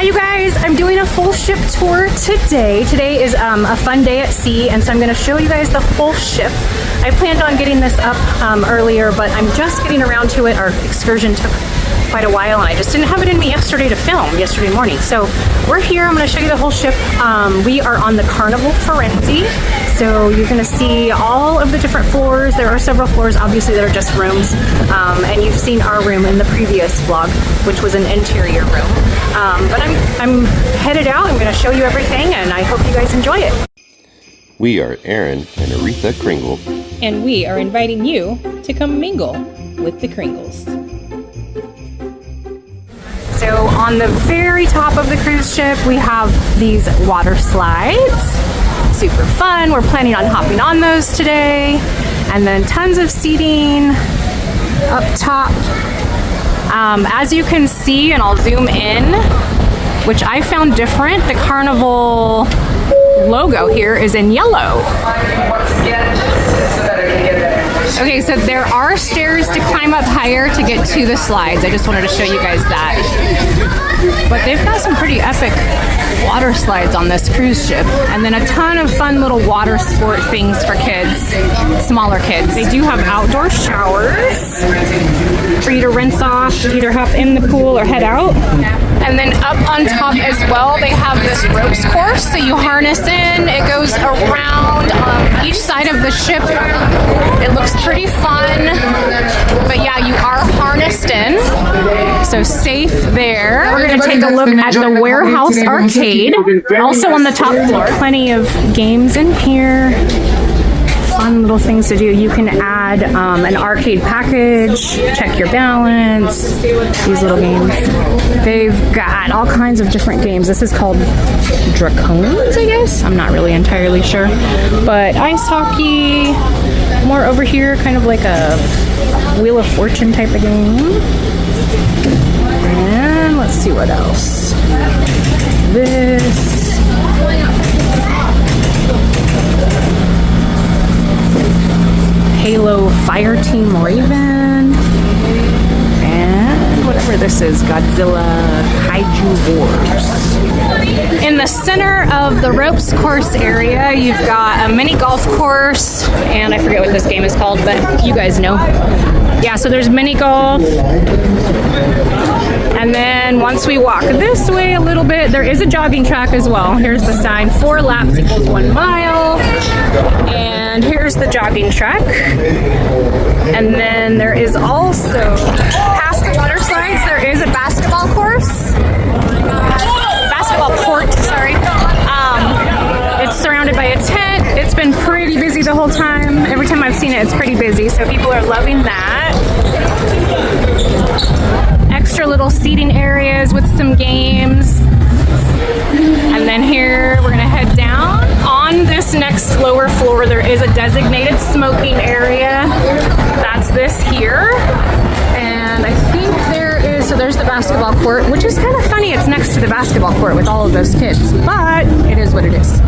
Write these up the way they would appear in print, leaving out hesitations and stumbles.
Hi you guys, I'm doing a full ship tour today. Today is a fun day at sea, and so I'm going to show you guys the whole ship. I planned on getting this up earlier, but I'm just getting around to it. Our excursion took quite a while and I just didn't have it in me yesterday to film yesterday morning. So we're here, I'm going to show you the whole ship. We are on the Carnival Firenze. So you're going to see all of the different floors. There are several floors obviously that are just rooms, and you've seen our room in the previous vlog, which was an interior room. But I'm headed out. I'm going to show you everything and I hope you guys enjoy it. We are Aaron and Aretha Kringle, and we are inviting you to come mingle with the Kringles. So on the very top of the cruise ship, we have these water slides. Super fun. We're planning on hopping on those today. And then tons of seating up top. As you can see, and I'll zoom in, which I found different, the Carnival logo here is in yellow. Okay, so there are stairs to climb up higher to get to the slides. I just wanted to show you guys that. But they've got some pretty epic water slides on this cruise ship. And then a ton of fun little water sport things for kids, smaller kids. They do have outdoor showers for you to rinse off, either hop in the pool or head out. And then up on top as well, they have this ropes course. So you harness in, it goes around each side of the ship. It looks pretty fun, but yeah, you are harnessed in, so safe there. We're gonna take a look at the warehouse arcade, also on the top floor. Plenty of games in here. Fun little things to do. You can add an arcade package, check your balance, these little games. They've got all kinds of different games. This is called Dracones, I guess? I'm not really entirely sure. But ice hockey, more over here, kind of like a Wheel of Fortune type of game. And let's see what else. This. Halo Fire Team Raven, and whatever this is, Godzilla Kaiju Wars. In the center of the ropes course area, you've got a mini golf course, and I forget what this game is called, but you guys know. Yeah, so there's mini golf. And then once we walk this way a little bit, there is a jogging track as well. Here's the sign, 4 laps equals 1 mile. And here's the jogging track. And then there is also, past the water slides, there is a basketball course. Basketball court, sorry. It's surrounded by a tent. It's been pretty busy the whole time. Every time I've seen it, it's pretty busy. So people are loving that. Extra little seating areas with some games. And then here we're gonna head down. On this next lower floor, there is a designated smoking area. That's this here. And I think there is, so there's the basketball court, which is kind of funny. It's next to the basketball court with all of those kids, but it is what it is.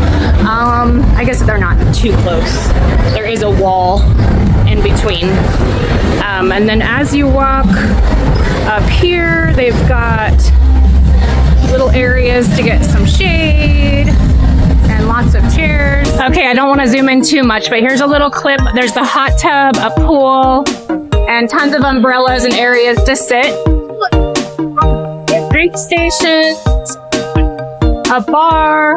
I guess they're not too close. There is a wall in between. And then as you walk up here, they've got little areas to get some shade and lots of chairs. Okay, I don't want to zoom in too much, but here's a little clip. There's the hot tub, a pool, and tons of umbrellas and areas to sit. Drink stations, a bar.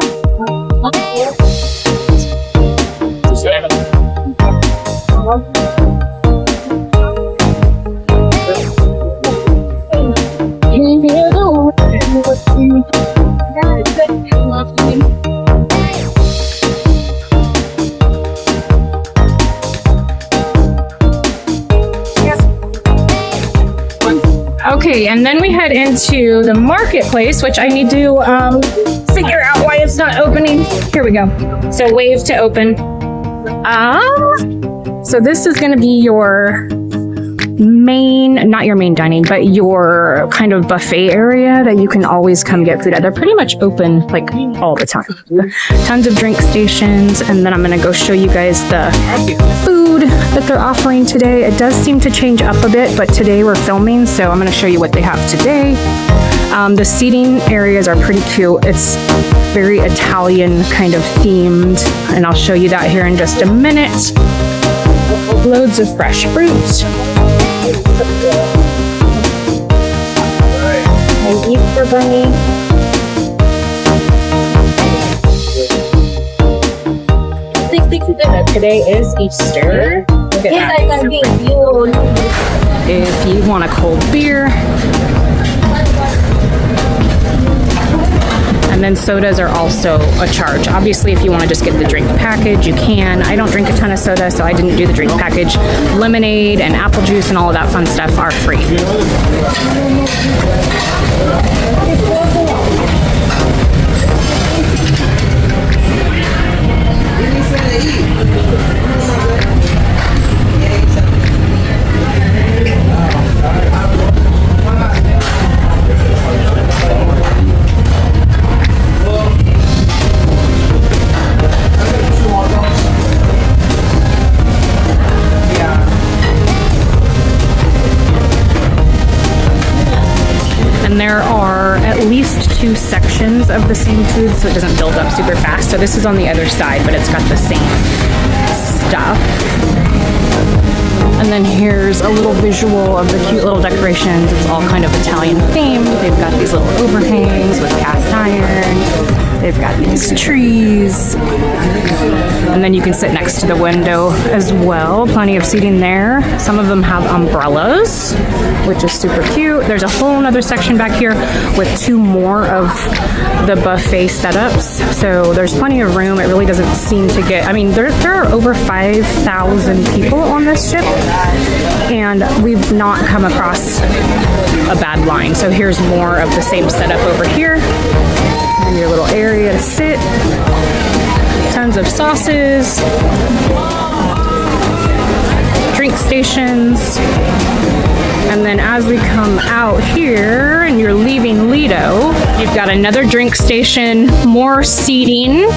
Okay, and then we head into the marketplace, which I need to figure out why it's not opening. Here we go. So wave to open. So this is going to be your main, not your main dining, but your kind of buffet area that you can always come get food at. They're pretty much open like all the time. Tons of drink stations, and then I'm gonna go show you guys the food that they're offering today. It does seem to change up a bit, but today we're filming, so I'm gonna show you what they have today. The seating areas are pretty cute. It's very Italian kind of themed, and I'll show you that here in just a minute. Loads of fresh fruit. And Easter bunny. Today is Easter. Look at that. If you want a cold beer. And then sodas are also a charge. Obviously, if you want to just get the drink package, you can. I don't drink a ton of soda, so I didn't do the drink package. Lemonade and apple juice and all of that fun stuff are free. And there are at least 2 sections of the same food, so it doesn't build up super fast. So this is on the other side, but it's got the same stuff. And then here's a little visual of the cute little decorations. It's all kind of Italian themed. They've got these little overhangs with cast iron. They've got these trees. And then you can sit next to the window as well. Plenty of seating there. Some of them have umbrellas, which is super cute. There's a whole other section back here with 2 more of the buffet setups. So there's plenty of room. It really doesn't seem to get, I mean, there are over 5,000 people on this ship, and we've not come across a bad line. So here's more of the same setup over here. And your little area to sit. Tons of sauces. Drink stations. And then as we come out here and you're leaving Lido, you've got another drink station, more seating.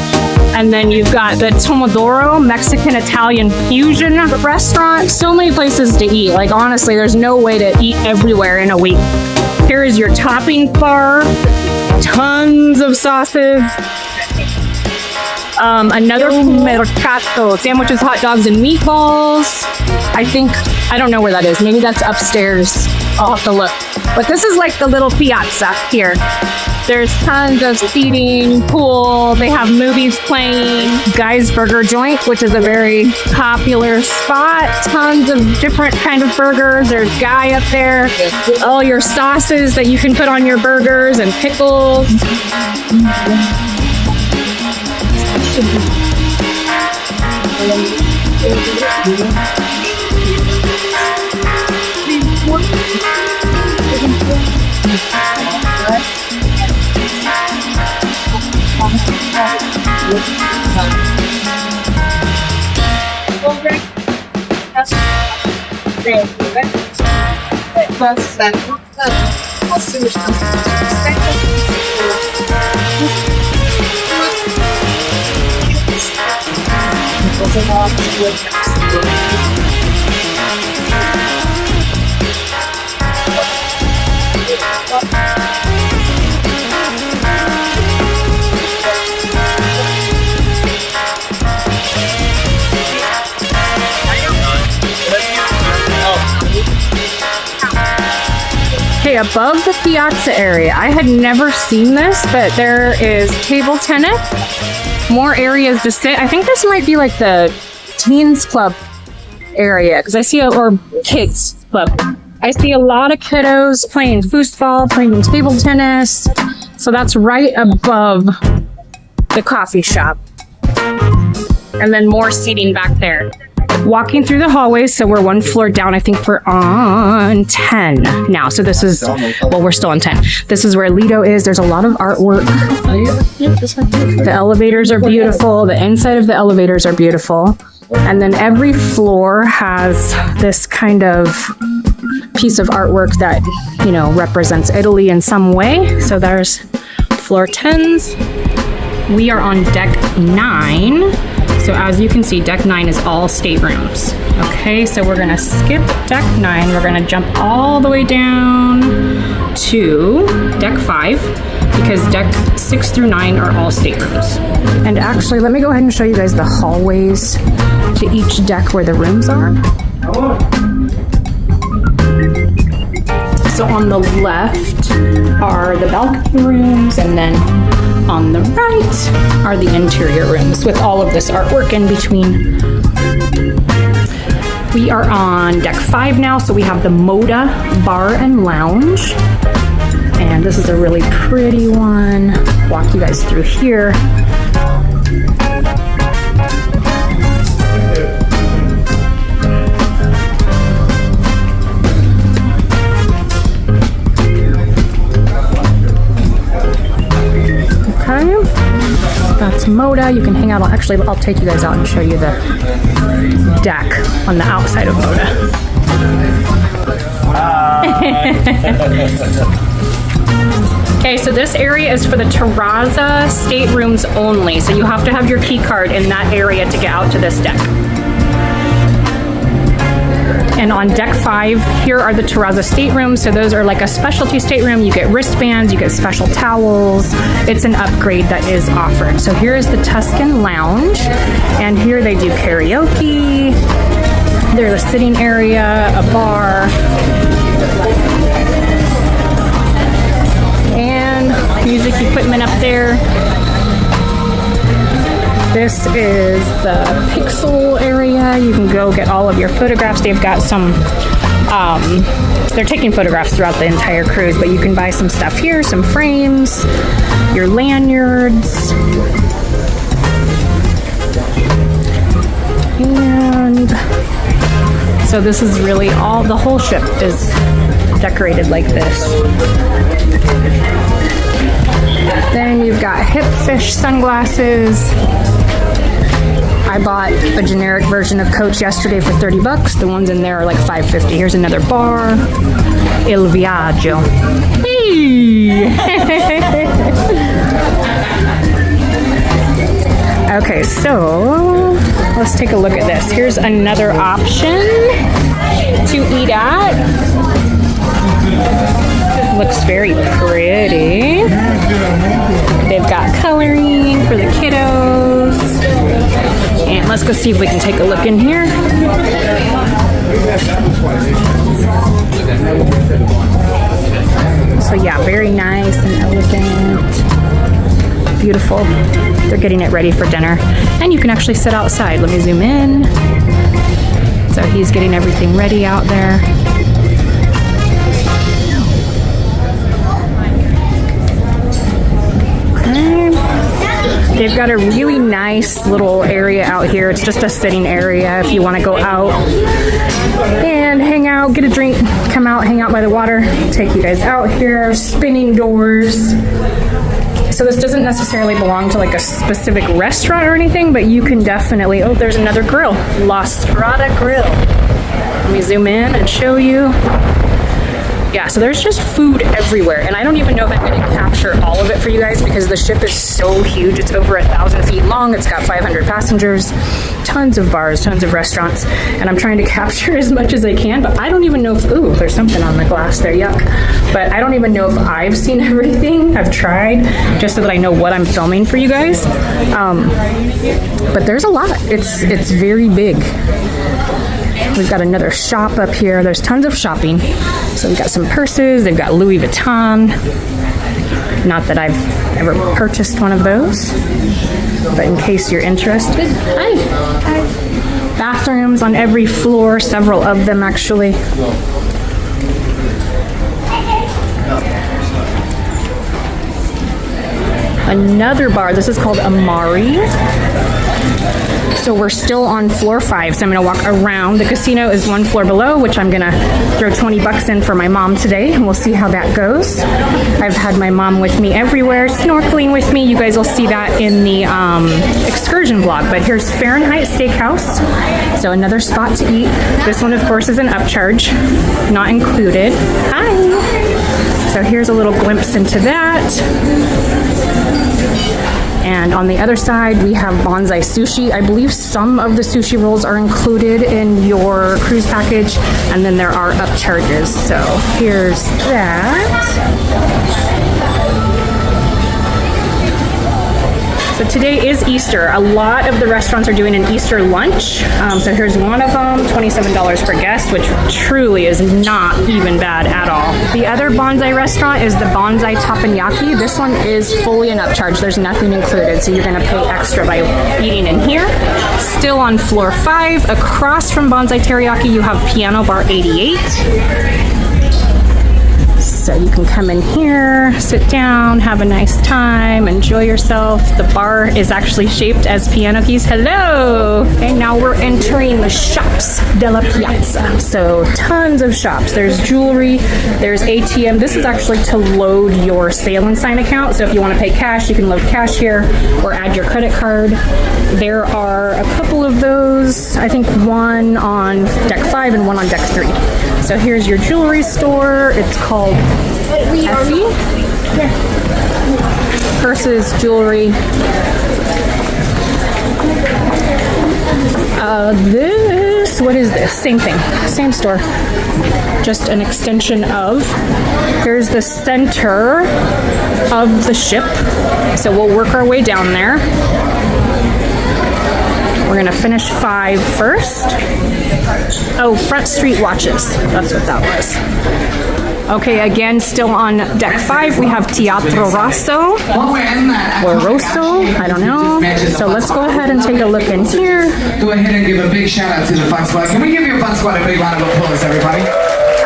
And then you've got the Tomodoro Mexican-Italian fusion restaurant. So many places to eat. Like, honestly, there's no way to eat everywhere in a week. Here is your topping bar. Tons of sauces. Another mercato, sandwiches, hot dogs, and meatballs. I don't know where that is. Maybe that's upstairs. I'll have to look. But this is like the little piazza here. There's tons of seating, pool. They have movies playing. Guy's Burger Joint, which is a very popular spot. Tons of different kind of burgers. There's Guy up there. All your sauces that you can put on your burgers and pickles. Okay, above the piazza area, I had never seen this, but there is table tennis, more areas to sit. I think this might be like the teens club area, because I see, or kids club. I see a lot of kiddos playing foosball, playing table tennis. So that's right above the coffee shop. And then more seating back there. Walking through the hallways, so we're 1 floor down. I think we're on 10 now. So this is, well, we're still on 10. This is where Lido is. There's a lot of artwork. The elevators are beautiful. The inside of the elevators are beautiful. And then every floor has this kind of piece of artwork that, you know, represents Italy in some way. So there's floor 10s. We are on deck 9. So So as you can see, deck 9 is all staterooms. Okay, so we're gonna skip deck 9. We're gonna jump all the way down to deck 5 because deck 6 through 9 are all staterooms. And actually, let me go ahead and show you guys the hallways to each deck where the rooms are. So on the left are the balcony rooms, and then on the right are the interior rooms with all of this artwork in between. We are on deck 5 now, so we have the Moda Bar and Lounge. And this is a really pretty one. Walk you guys through here. That's Moda. You can hang out on, actually, I'll take you guys out and show you the deck on the outside of Moda. Okay, so this area is for the terrazza staterooms only. So you have to have your key card in that area to get out to this deck. And on deck 5, here are the terrazza staterooms. So those are like a specialty stateroom. You get wristbands, you get special towels. It's an upgrade that is offered. So here is the Tuscan Lounge. And here they do karaoke. There's a sitting area, a bar. And music equipment up there. This is the Pixel area. You can go get all of your photographs. They've got some, they're taking photographs throughout the entire cruise, but you can buy some stuff here, some frames, your lanyards. And so this is really all, the whole ship is decorated like this. Then you've got hip fish sunglasses. I bought a generic version of Coach yesterday for 30 bucks. The ones in there are like $5.50. Here's another bar. Il Viaggio. Hey! Okay, so let's take a look at this. Here's another option to eat at. Looks very pretty. They've got coloring for the kiddos. And let's go see if we can take a look in here. So yeah, very nice and elegant. Beautiful. They're getting it ready for dinner. And you can actually sit outside. Let me zoom in. So he's getting everything ready out there. They've got a really nice little area out here. It's just a sitting area if you want to go out and hang out, get a drink, come out, hang out by the water. Take you guys out here. Spinning doors. So this doesn't necessarily belong to like a specific restaurant or anything, but you can definitely, oh, there's another grill. La Strada Grill. Let me zoom in and show you. Yeah, so there's just food everywhere, and I don't even know if I'm going to capture all of it for you guys because the ship is so huge. It's over 1,000 feet long. It's got 500 passengers, tons of bars, tons of restaurants, and I'm trying to capture as much as I can, but I don't even know if, ooh, there's something on the glass there, yuck. But I don't even know if I've seen everything. I've tried just so that I know what I'm filming for you guys. But there's a lot. It's very big. We've got another shop up here. There's tons of shopping. So we've got some purses. They've got Louis Vuitton. Not that I've ever purchased one of those, but in case you're interested. Hi. Hi. Bathrooms on every floor, several of them actually. Another bar. This is called Amari. So we're still on floor 5, so I'm gonna walk around. The casino is 1 floor below, which I'm gonna throw 20 bucks in for my mom today, and we'll see how that goes. I've had my mom with me everywhere, snorkeling with me. You guys will see that in the excursion vlog, but here's Fahrenheit Steakhouse. So another spot to eat. This one, of course, is an upcharge, not included. Hi. So here's a little glimpse into that. And on the other side, we have bonsai sushi. I believe some of the sushi rolls are included in your cruise package, and then there are upcharges. So here's that. So today is Easter. A lot of the restaurants are doing an Easter lunch. So here's one of them, $27 per guest, which truly is not even bad at all. The other bonsai restaurant is the Bonsai Teppanyaki. This one is fully an upcharge. There's nothing included, so you're gonna pay extra by eating in here. Still on floor 5, across from Bonsai Teriyaki, you have Piano Bar 88. So you can come in here, sit down, have a nice time, enjoy yourself. The bar is actually shaped as piano keys. Hello! Okay, now we're entering the Shops della Piazza. So tons of shops. There's jewelry, there's ATM. This is actually to load your Sail and Sign account. So if you want to pay cash, you can load cash here or add your credit card. There are a couple of those. I think one on deck 5 and one on deck 3. So here's your jewelry store. It's called Effie. Purses, jewelry. What is this? Same thing, same store. Just an extension of. Here's the center of the ship. So we'll work our way down there. We're gonna finish 5 first. Oh, Front Street Watches. That's what that was. Okay, again, still on deck 5, we have Teatro Rosso, or Rosso, I don't know. So let's go ahead and take a look in here. Go ahead and give a big shout out to the Fun Squad. Can we give your Fun Squad a big round of applause, everybody?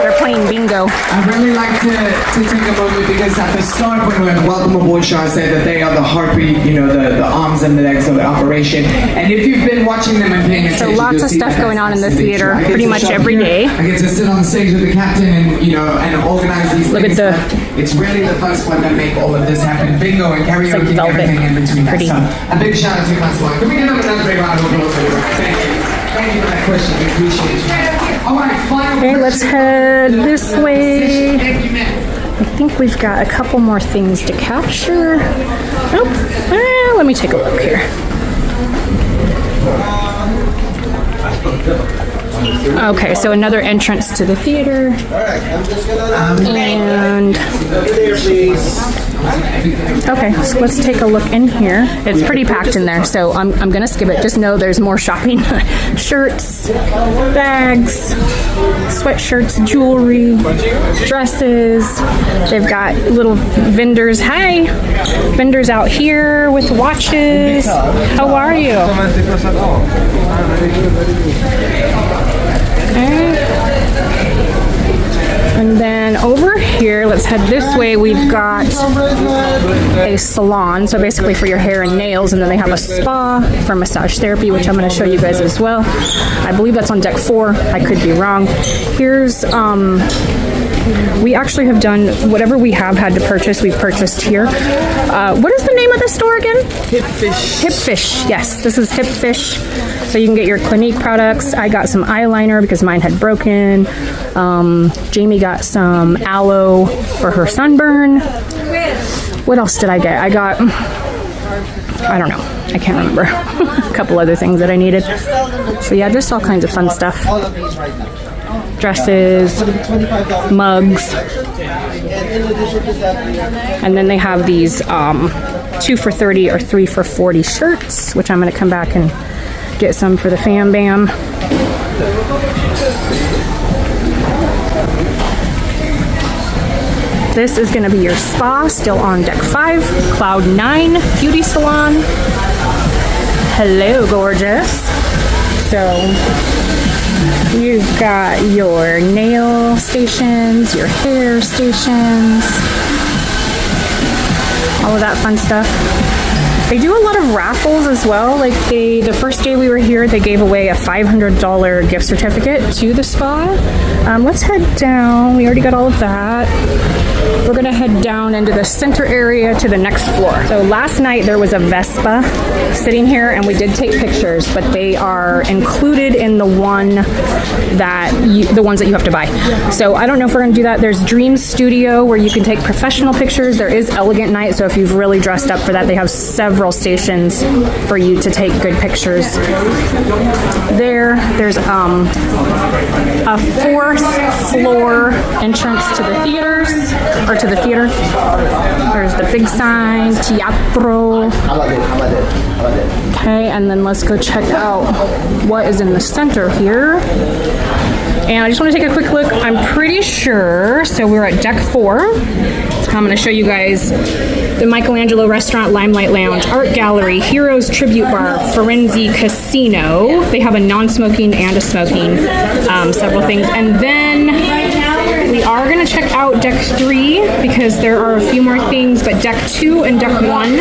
They're playing bingo. I'd really like to take a moment because at the start when we had the Welcome Aboard show, I said that they are the heartbeat, you know, the arms and the legs of the operation. And if you've been watching them and paying attention, so lots of stuff going on in the theater pretty much every day. I get to sit on the stage with the captain and, you know, and organize these things. It's really the Fun Squad that make all of this happen. Bingo and karaoke and everything in between that. So a big shout out to Fun Squad. Can we give them another big round of applause? Thank you. Thank you for that question. We appreciate you. All right, final okay, let's head this way. I think we've got a couple more things to capture. Nope. Let me take a look here. Okay, so another entrance to the theater. And okay, so let's take a look in here. It's pretty packed in there, so I'm gonna skip it. Just know there's more shopping. Shirts, bags, sweatshirts, jewelry, dresses. They've got little vendors. Hi! Vendors out here with watches. How are you? Okay. And then over here, let's head this way, we've got a salon, so basically for your hair and nails, and then they have a spa for massage therapy, which I'm going to show you guys as well. I believe that's on deck 4. I could be wrong. Here's, we actually have done whatever we have had to purchase, we've purchased here. What is the name of the store again? Hip Fish. Hip Fish, yes, this is Hip Fish. So you can get your Clinique products. I got some eyeliner because mine had broken. Jamie got some aloe for her sunburn. What else did I get? I got, I don't know. I can't remember. A couple other things that I needed. So yeah, just all kinds of fun stuff. Dresses, mugs. And then they have these 2 for $30 or 3 for $40 shirts, which I'm going to come back and get some for the fam bam. This is going to be your spa, still on deck 5, Cloud 9 Beauty Salon. Hello, gorgeous. So you've got your nail stations, your hair stations, all of that fun stuff. They do a lot of raffles as well. Like the first day we were here, they gave away a $500 gift certificate to the spa. Let's head down. We already got all of that. we're gonna head down into the center area to the next floor. So last night there was a Vespa sitting here and we did take pictures, but they are included in the ones that you have to buy. So I don't know if we're gonna do that. There's Dream Studio where you can take professional pictures. There is Elegant Night, so if you've really dressed up for that, they have several stations for you to take good pictures. There's a 4th floor entrance to the theaters, or to the theater. There's the big sign, Teatro. Okay, and then let's go check out what is in the center here. And I just want to take a quick look. I'm pretty sure, so we're at deck 4. I'm going to show you guys the Michelangelo Restaurant, Limelight Lounge, Art Gallery, Heroes Tribute Bar, Firenze Casino. They have a non-smoking and a smoking, several things. And then we are going to check out deck 3 because there are a few more things, but deck 2 and deck 1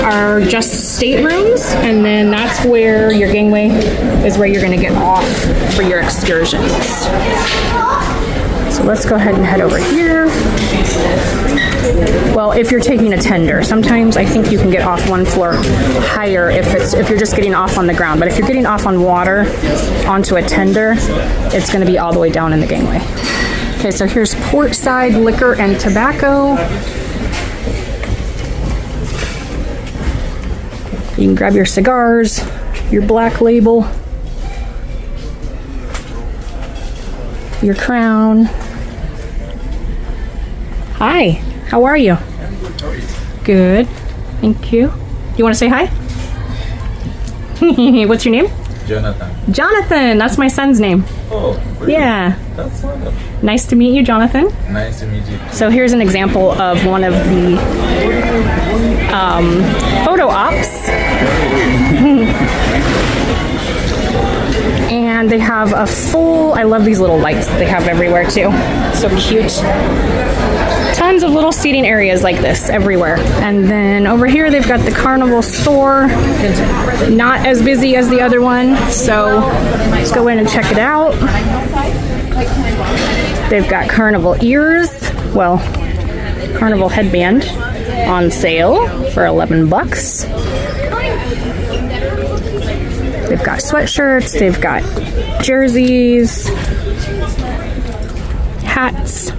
are just staterooms, and then that's where your gangway is, where you're going to get off for your excursions. So let's go ahead and head over here. Well, if you're taking a tender, sometimes I think you can get off one floor higher if you're just getting off on the ground. But if you're getting off on water onto a tender, it's going to be all the way down in the gangway. Okay, so here's portside liquor and tobacco. You can grab your cigars, your Black Label, your Crown. Hi, how are you? Good, thank you. You want to say hi? What's your name? Jonathan. Jonathan, that's my son's name. Oh, really? Yeah. That's wonderful. Nice to meet you, Jonathan. Nice to meet you. So here's an example of one of the photo ops. And they have a full, I love these little lights that they have everywhere too. So cute. Tons of little seating areas like this everywhere. And then over here they've got the Carnival store. Not as busy as the other one, so let's go in and check it out. They've got Carnival ears, well, Carnival headband on sale for 11 bucks. They've got sweatshirts, they've got jerseys, hats,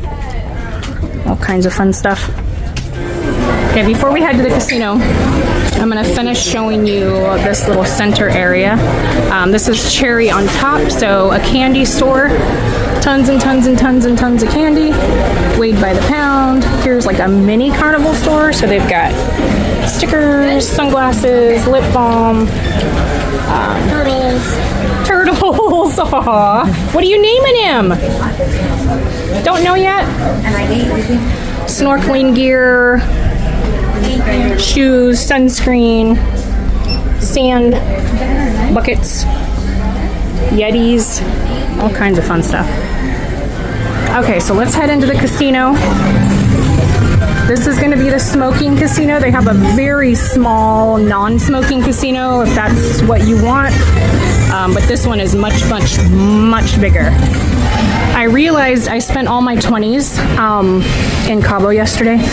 all kinds of fun stuff. Okay, before we head to the casino, I'm going to finish showing you this little center area. This is Cherry on top, so a candy store. Tons and tons and tons and tons of candy, weighed by the pound. Here's like a mini Carnival store, so they've got stickers, sunglasses, lip balm, turtles. Aw. What are you naming him? Don't know yet? Snorkeling gear, shoes, sunscreen, sand buckets, Yetis, all kinds of fun stuff. Okay, so let's head into the casino. This is going to be the smoking casino. They have a very small non-smoking casino if that's what you want. But this one is much, much, much bigger. I realized I spent all my 20s in Cabo yesterday,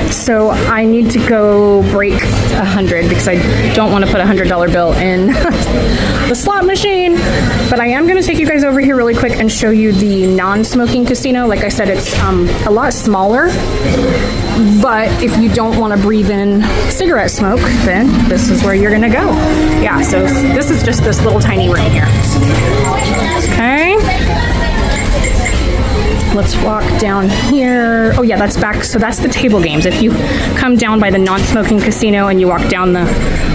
so I need to go break 100 because I don't want to put a $100 bill in the slot machine. But I am going to take you guys over here really quick and show you the non-smoking casino. Like I said, it's a lot smaller, but if you don't want to breathe in cigarette smoke, then this is where you're going to go. Yeah, so this is just this little tiny room here. Okay. Let's walk down here. Oh yeah, that's back. So that's the table games. If you come down by the non-smoking casino and you walk down the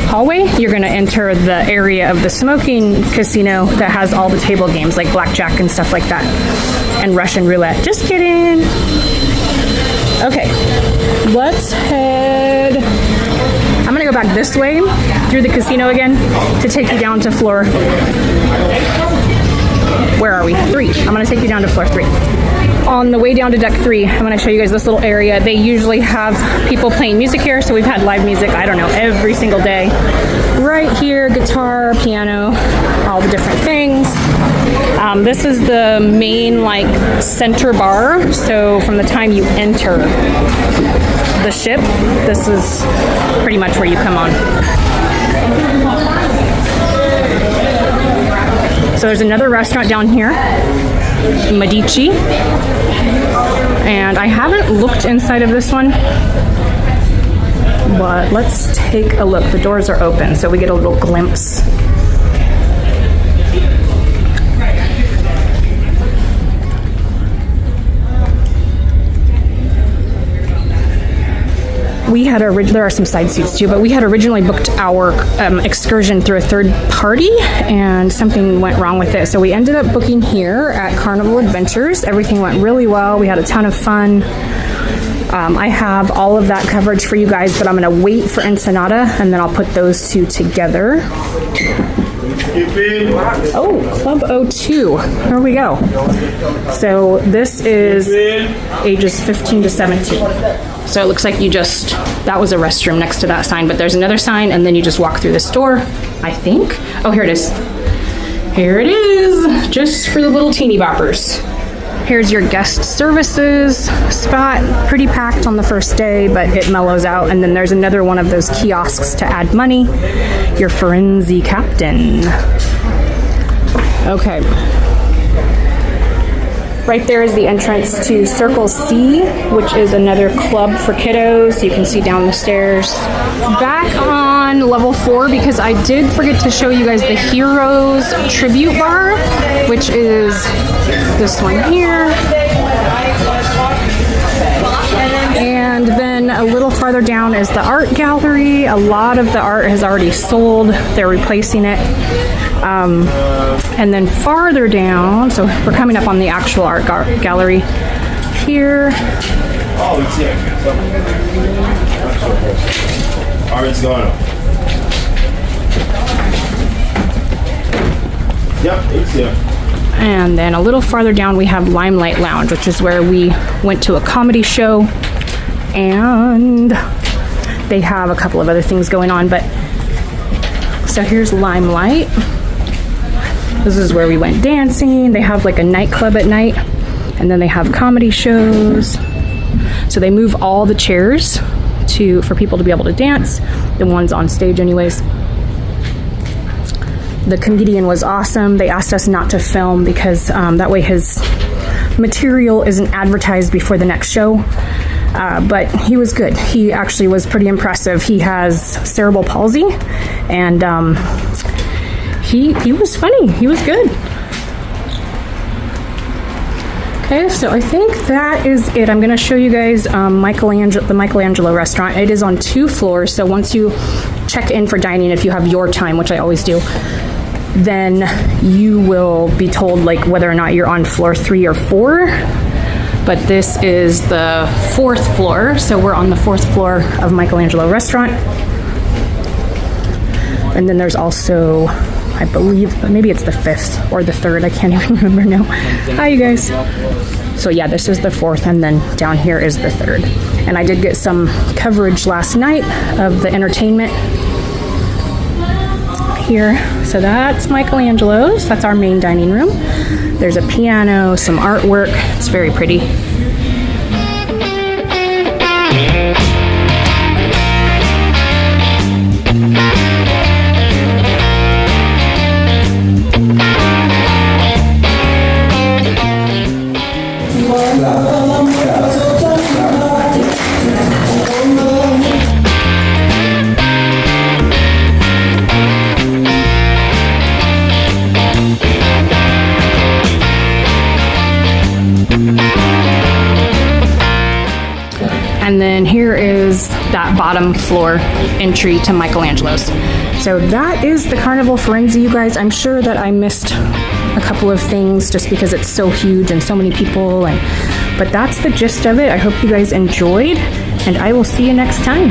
hallway, you're going to enter the area of the smoking casino that has all the table games like blackjack and stuff like that, and Russian roulette. Just kidding. Okay, let's head. I'm going to go back this way through the casino again to take you down to floor. Where are we? 3. I'm going to take you down to floor 3. On the way down to deck 3, I'm going to show you guys this little area. They usually have people playing music here, so we've had live music, I don't know, every single day. Right here, guitar, piano, all the different things. This is the main like center bar. So from the time you enter the ship, this is pretty much where you come on. So there's another restaurant down here, Medici. And I haven't looked inside of this one, but let's take a look. The doors are open, so we get a little glimpse. We had there are some side seats too, but we had originally booked our excursion through a third party, and something went wrong with it. So we ended up booking here at Carnival Adventures. Everything went really well. We had a ton of fun. I have all of that coverage for you guys, but I'm going to wait for Ensenada, and then I'll put those two together. Oh, Club 02. Here we go. So this is ages 15 to 17. So it looks like that was a restroom next to that sign, but there's another sign, and then you just walk through this door, I think. Oh, here it is. Here it is, just for the little teeny boppers. Here's your guest services spot. Pretty packed on the first day, but it mellows out. And then there's another one of those kiosks to add money. Your Firenze captain. Okay. Right there is the entrance to Circle C, which is another club for kiddos. You can see down the stairs. Back on level 4, because I did forget to show you guys the Heroes Tribute Bar, which is this one here. And then a little farther down is the art gallery. A lot of the art has already sold. They're replacing it. And then farther down, so we're coming up on the actual art gallery here. Oh, it's here. All right, it's going up. Yep, it's here. And then a little farther down, we have Limelight Lounge, which is where we went to a comedy show. And they have a couple of other things going on, but so here's Limelight. This is where we went dancing. They have like a nightclub at night, and then they have comedy shows. So they move all the chairs for people to be able to dance. The ones on stage anyways. The comedian was awesome. They asked us not to film because that way his material isn't advertised before the next show. But he was good. He actually was pretty impressive. He has cerebral palsy, and he was funny. He was good. Okay, so I think that is it. I'm going to show you guys the Michelangelo restaurant. It is on 2 floors, so once you check in for dining, if you have your time, which I always do, then you will be told like whether or not you're on floor 3 or 4. But this is the 4th floor, so we're on the 4th floor of Michelangelo restaurant. And then there's also, I believe, maybe it's the 5th or the 3rd, I can't even remember now. Hi, you guys. So yeah, this is the 4th, and then down here is the 3rd. And I did get some coverage last night of the entertainment here. So that's Michelangelo's. That's our main dining room. There's a piano, some artwork. It's very pretty. And then here is that bottom floor entry to Michelangelo's. So that is the Carnival Firenze, you guys. I'm sure that I missed a couple of things just because it's so huge and so many people, but that's the gist of it. I hope you guys enjoyed, and I will see you next time.